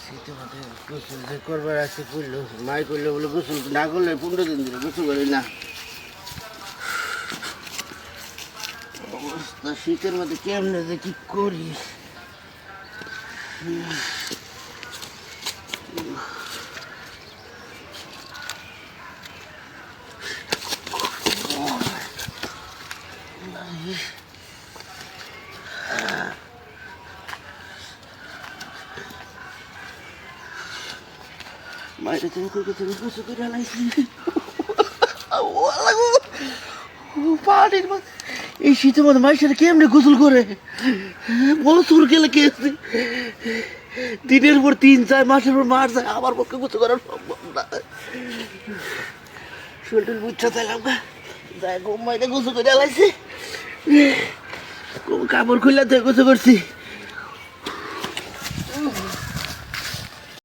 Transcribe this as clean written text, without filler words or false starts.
শীতের মধ্যে গোসল যে করবার আছে করলো, মাই করলে বলে গোসল না করলে 15 দিন ধরে গোসল করি না। অবস্থা শীতের মধ্যে কেমনে যে কি করি। মায়ের তুমি কই কোথায় গোসল করে আনাইছি পানির মধ্যে। এই শীতের মধ্যে মায়ের সাথে কেমনে গোসল করে বছর গেলে কে দিনের পর 3-4 মাসের পর মার যায়, আমার পক্ষে গোসল করা সম্ভব না। শরীর বুঝছা চাইলাম গা যাই ঘুম মাইতে গোসল করে আলাইছি, কাপড় খুললে তো গোসল করছি।